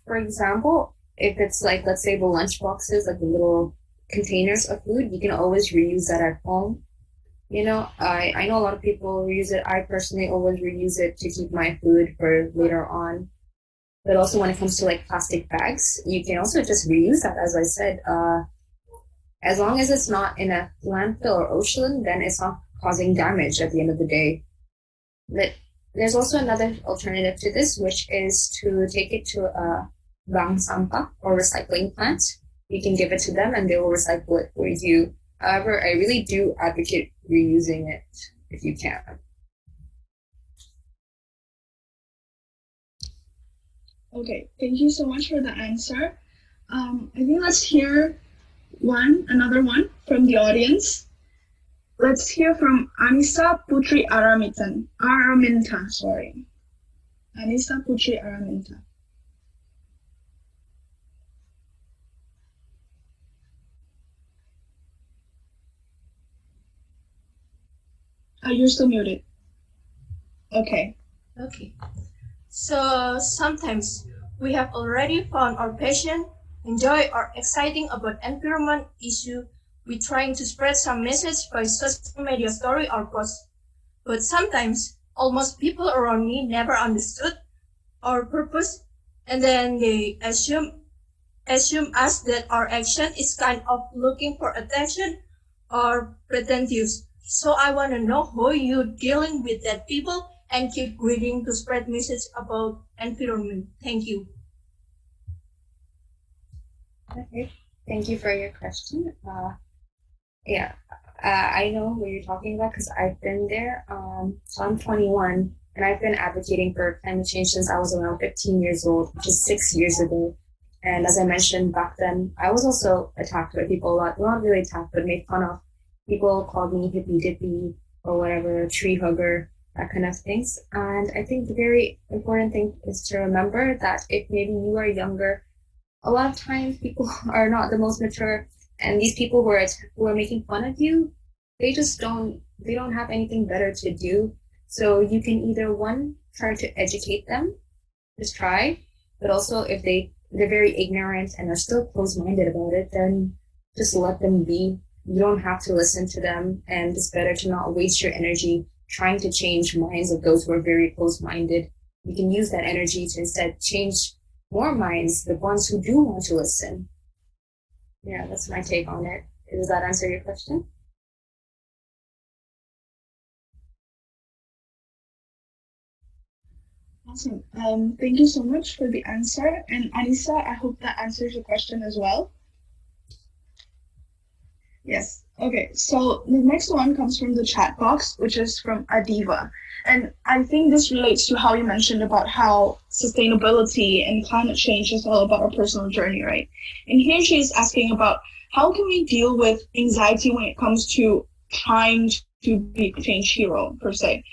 for example, if it's like, let's say the lunch boxes, like the little containers of food, you can always reuse that at home. I know a lot of people reuse it. I personally always reuse it to keep my food for later on. But also when it comes to like plastic bags, you can also just reuse that, as I said. As long as it's not in a landfill or ocean, then it's not causing damage at the end of the day. But there's also another alternative to this, which is to take it to a bank sampah or recycling plant. You can give it to them and they will recycle it for you. However, I really do advocate reusing it if you can. Okay, thank you so much for the answer. I think let's hear another one from the audience. Let's hear from Anissa Putri Araminta, sorry. Anissa Putri Araminta. You're still muted. Okay. Okay. So sometimes we have already found our passion, enjoy, or exciting about environment issue. We're trying to spread some message by social media story or post. But sometimes almost people around me never understood our purpose, and then they assume us that our action is kind of looking for attention or pretentious. So I want to know how you dealing with that people and keep reading to spread message about environment. Thank you. Okay, thank you for your question. I know what you're talking about because I've been there. So I'm 21 and I've been advocating for climate change since I was around 15 years old, which is 6 years ago. And as I mentioned back then, I was also attacked by people a lot. Well, not really attacked, but made fun of. People called me hippie dippy or whatever, tree hugger, that kind of things. And I think the very important thing is to remember that if maybe you are younger a lot of times people are not the most mature, and these people who are making fun of you, they don't have anything better to do. So you can either one try to educate them, just try, but also if they're very ignorant and are still closed-minded about it, then just let them be. You don't have to listen to them, and it's better to not waste your energy trying to change minds of those who are very closed-minded. You can use that energy to instead change more minds, the ones who do want to listen. Yeah, that's my take on it. Does that answer your question? Awesome. Thank you so much for the answer. And Anissa, I hope that answers your question as well. Yes. Okay. So the next one comes from the chat box, which is from Adiva. And I think this relates to how you mentioned about how sustainability and climate change is all about our personal journey, right? And here she is asking about how can we deal with anxiety when it comes to trying to be a change hero, per se?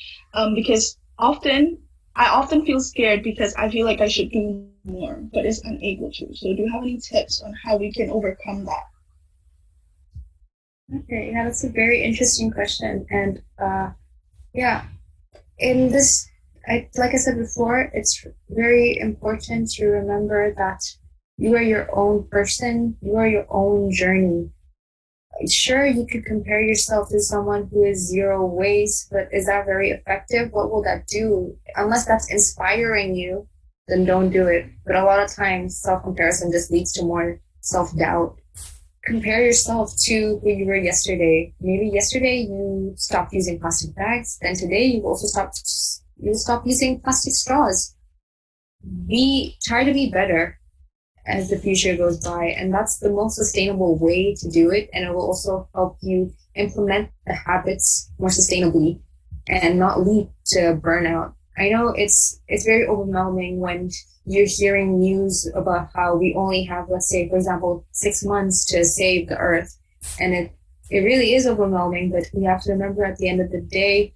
Because I often feel scared because I feel like I should do more, but is unable to. So do you have any tips on how we can overcome that? Okay, yeah, that's a very interesting question. And yeah, in this, like I said before, it's very important to remember that you are your own person, you are your own journey. Sure, you could compare yourself to someone who is zero waste, but is that very effective? What will that do? Unless that's inspiring you, then don't do it. But a lot of times, self-comparison just leads to more self-doubt. Compare yourself to who you were yesterday. Maybe yesterday you stopped using plastic bags, then today you'll stop using plastic straws. Try to be better as the future goes by, and that's the most sustainable way to do it, and it will also help you implement the habits more sustainably and not lead to burnout. I know it's very overwhelming when you're hearing news about how we only have, let's say, for example, 6 months to save the earth, and it really is overwhelming, but we have to remember at the end of the day,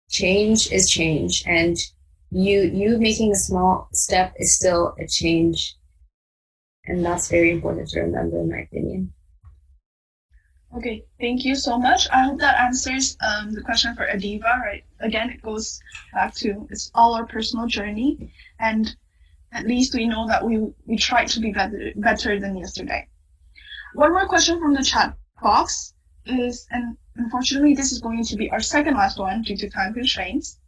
change is change, and you making a small step is still a change. And that's very important to remember, in my opinion. Okay, thank you so much. I hope that answers the question for Adiva, right? Again, it goes back to it's all our personal journey, and at least we know that we tried to be better than yesterday. One more question from the chat box is, and unfortunately this is going to be our second last one due to time constraints,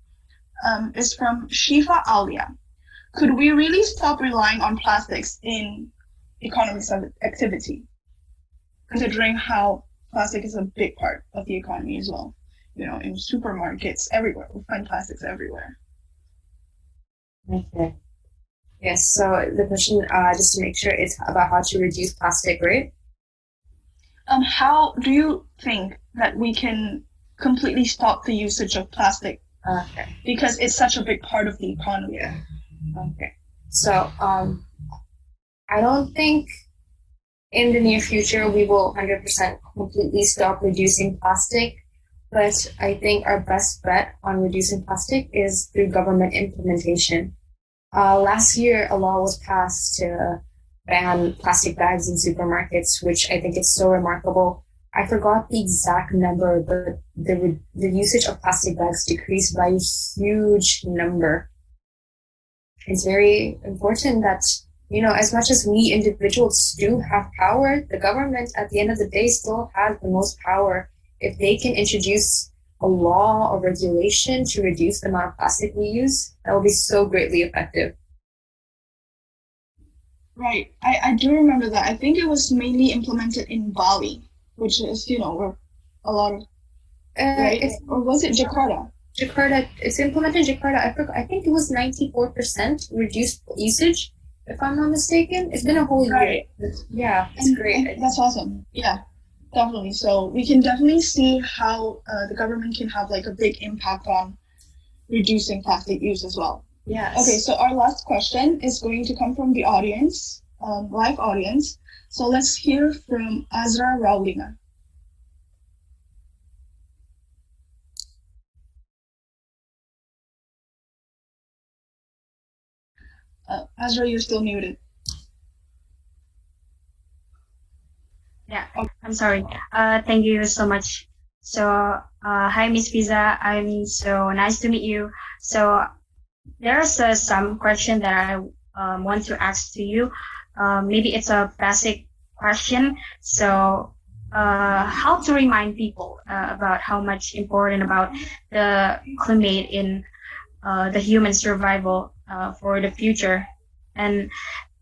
is from Shifa Alia. Could we really stop relying on plastics in economies of activity, considering how plastic is a big part of the economy as well? You know, in supermarkets, everywhere, we find plastics everywhere. Okay. Yes, so the question, just to make sure, it's about how to reduce plastic, right? How do you think that we can completely stop the usage of plastic? Okay. Because it's such a big part of the economy. Yeah. Okay. So, I don't think in the near future we will 100% completely stop reducing plastic, but I think our best bet on reducing plastic is through government implementation. Last year, a law was passed to ban plastic bags in supermarkets, which I think is so remarkable. I forgot the exact number, but the usage of plastic bags decreased by a huge number. It's very important that, you know, as much as we individuals do have power, the government at the end of the day still has the most power. If they can introduce a law or regulation to reduce the amount of plastic we use, that will be so greatly effective. Right. I do remember that. I think it was mainly implemented in Bali, which is, you know, where a lot of, right? Or was it Jakarta? Jakarta, it's implemented in Jakarta. I think it was 94% reduced usage, if I'm not mistaken. It's been a whole year. Yeah, it's great. And that's awesome. Yeah, definitely. So we can definitely see how the government can have like a big impact on reducing plastic use as well. Yes. Okay, so our last question is going to come from the audience, live audience. So let's hear from Azra Raulinga. Azra, you're still muted. Yeah, I'm sorry. Thank you so much. So, hi, Miss Fiza. I'm so nice to meet you. So, there's some question that I want to ask to you. Maybe it's a basic question. So, how to remind people about how much important about the climate in the human survival for the future, and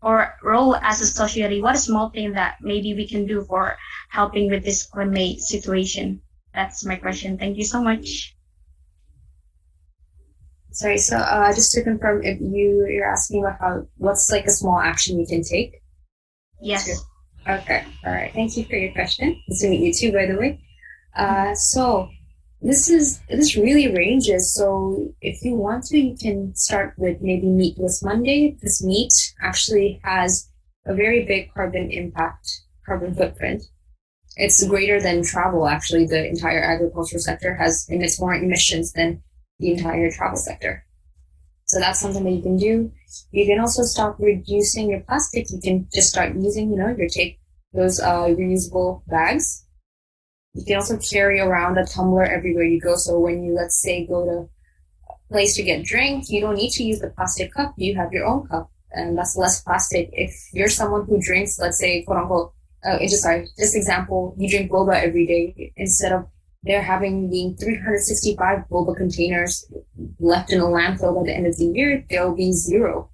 or role as a society. What a small thing that maybe we can do for helping with this climate situation. That's my question. Thank you so much. Sorry, so just to confirm, if you're asking about what's like a small action you can take? Yes. Okay, all right. Thank you for your question. Nice to meet you too, by the way. So this really ranges. So if you want to, you can start with maybe Meatless Monday. This meat actually has a very big carbon footprint. It's greater than travel. Actually, the entire agricultural sector emits more emissions than the entire travel sector. So that's something that you can do. You can also stop reducing your plastic. You can just start using, those reusable bags. You can also carry around a tumbler everywhere you go. So when you, let's say, go to a place to get drink, you don't need to use the plastic cup. You have your own cup, and that's less plastic. If you're someone who drinks, let's say, quote unquote, this example, you drink boba every day, instead of there being 365 boba containers left in a landfill by the end of the year, there'll be 0.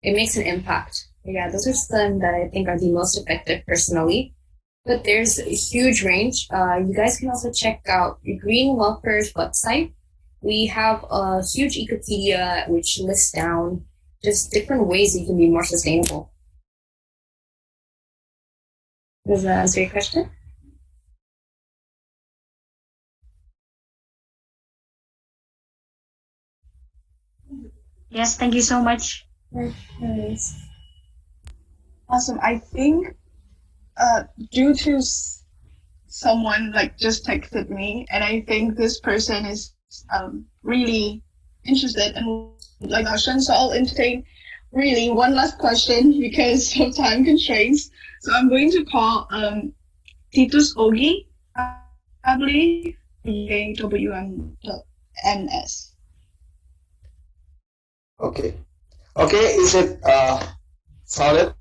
It makes an impact. Yeah, those are some that I think are the most effective personally. But there's a huge range. You guys can also check out Green Welfare's website. We have a huge Wikipedia which lists down just different ways you can be more sustainable. Does that answer your question? Yes, thank you so much. Nice. Awesome. I think due to someone like just texted me, and I think this person is really interested and like question, so I'll entertain really one last question because of time constraints. So I'm going to call Titus Ogi, I believe, JWMNS. Okay. Okay, is it solid?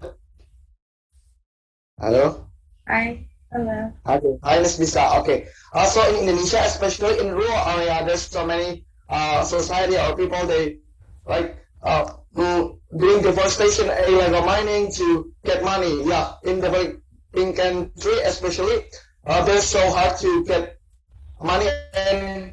Hello? Hi. Hello. Okay. Hi, Miss Bisa. Okay. Also in Indonesia, especially in rural area, there's so many society or people they like doing deforestation, illegal mining to get money. Yeah, in developing country especially, they're so hard to get money, and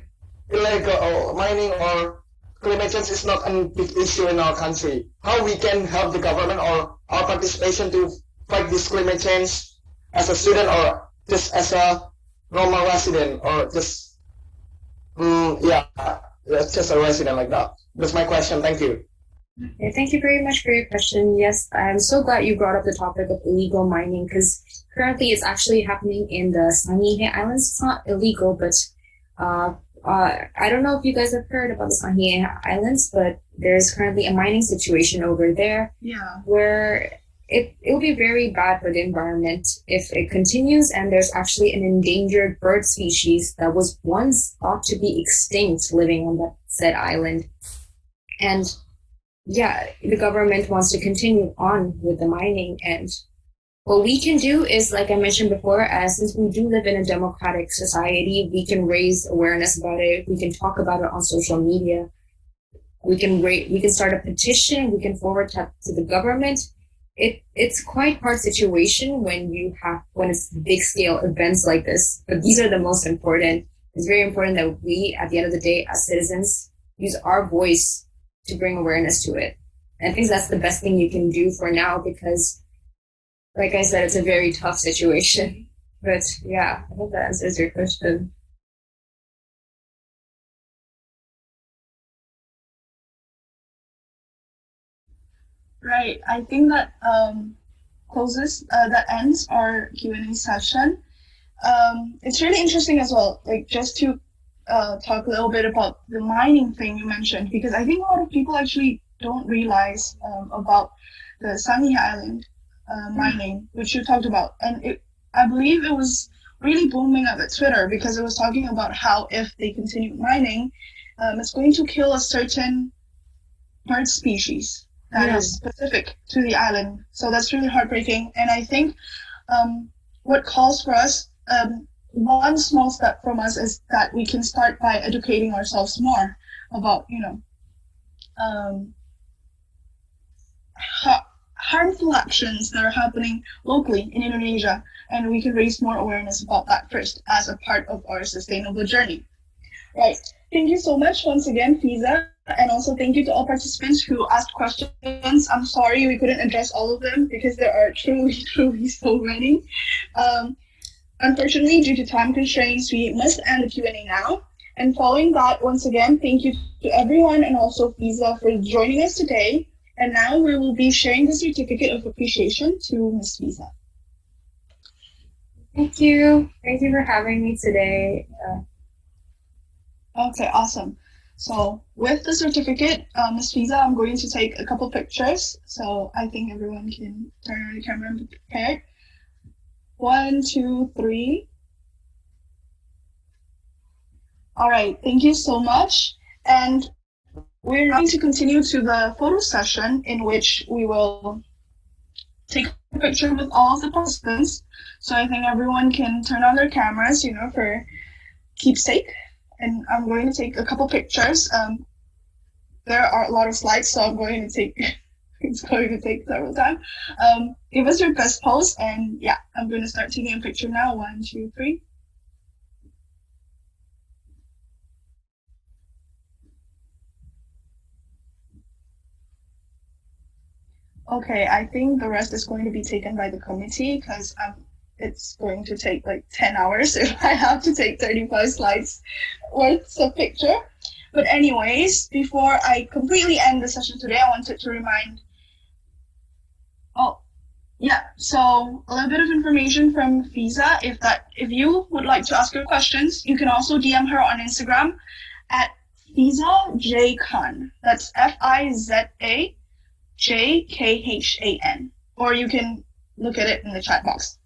illegal mining or climate change is not a big issue in our country. How we can help the government or our participation to fight this climate change as a student or just as a normal resident or just just a resident like that. That's my question. Thank you. Okay, thank you very much for your question. Yes, I'm so glad you brought up the topic of illegal mining because currently it's actually happening in the Sangihe Islands. It's not illegal, but I don't know if you guys have heard about the Sangihe Islands, but there's currently a mining situation over there. Yeah. Where it'll be very bad for the environment if it continues, and there's actually an endangered bird species that was once thought to be extinct living on that said island. And yeah, the government wants to continue on with the mining, and what we can do is, like I mentioned before, since we do live in a democratic society, we can raise awareness about it. We can talk about it on social media. We can start a petition. We can forward to the government. It's quite hard situation when it's big scale events like this, but these are the most important. It's very important that we, at the end of the day, as citizens, use our voice to bring awareness to it. And I think that's the best thing you can do for now because, like I said, it's a very tough situation. But yeah, I hope that answers your question. Right. I think that that ends our Q&A session. It's really interesting as well, like just to talk a little bit about the mining thing you mentioned, because I think a lot of people actually don't realize about the Sangihe Island mining, which you talked about. And I believe it was really booming up at Twitter because it was talking about how if they continue mining, it's going to kill a certain bird species that is specific to the island. So that's really heartbreaking. And I think what calls for us, one small step from us is that we can start by educating ourselves more about, harmful actions that are happening locally in Indonesia, and we can raise more awareness about that first as a part of our sustainable journey. Right. Thank you so much once again, Fiza, and also thank you to all participants who asked questions. I'm sorry we couldn't address all of them because there are truly, truly so many. Unfortunately, due to time constraints, we must end the Q&A now. And following that, once again, thank you to everyone and also Fiza for joining us today. And now we will be sharing the certificate of appreciation to Ms. Fiza. Thank you. Thank you for having me today. Okay, awesome. So with the certificate, Ms. Fiza, I'm going to take a couple pictures. So I think everyone can turn on the camera and be prepared. 1, 2, 3. All right, thank you so much. And we're going to continue to the photo session in which we will take a picture with all of the participants. So I think everyone can turn on their cameras, for keepsake. And I'm going to take a couple pictures. There are a lot of slides, so I'm going to take, it's going to take several time. Give us your best pose, and yeah, I'm going to start taking a picture now. 1, 2, 3. Okay, I think the rest is going to be taken by the committee because it's going to take like 10 hours if I have to take 35 slides worth of picture. But anyways, before I completely end the session today, I wanted to remind, so a little bit of information from Fiza. If you would like to ask your questions, you can also DM her on Instagram at Fiza J Khan. That's FIZA JKHAN, or you can look at it in the chat box.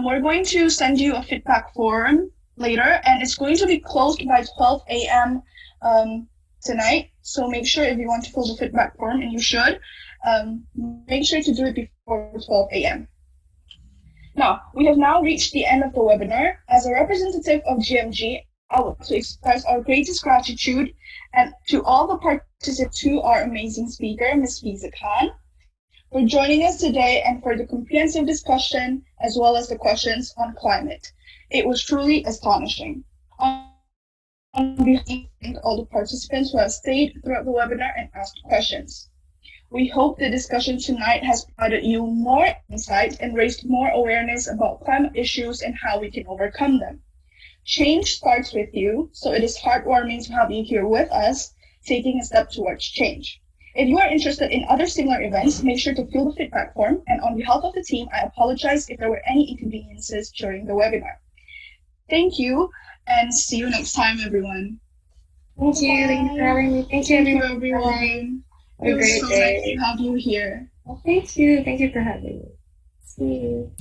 We're going to send you a feedback form later, and it's going to be closed by 12 a.m. Tonight. So make sure if you want to fill the feedback form, and you should, make sure to do it before 12 a.m. Now, we have now reached the end of the webinar. As a representative of GMG, I want to express our greatest gratitude and to all the participants to our amazing speaker, Ms. Fiza Khan, for joining us today and for the comprehensive discussion as well as the questions on climate. It was truly astonishing. On behalf of all the participants who have stayed throughout the webinar and asked questions. We hope the discussion tonight has provided you more insight and raised more awareness about climate issues and how we can overcome them. Change starts with you, so it is heartwarming to have you here with us, taking a step towards change. If you are interested in other similar events, make sure to fill the feedback form, and on behalf of the team, I apologize if there were any inconveniences during the webinar. Thank you, and see you next time, everyone. Thank you. Thank you for having me. Thank you, everyone. It was so nice to have you here. Well, thank you. Thank you for having me. See you.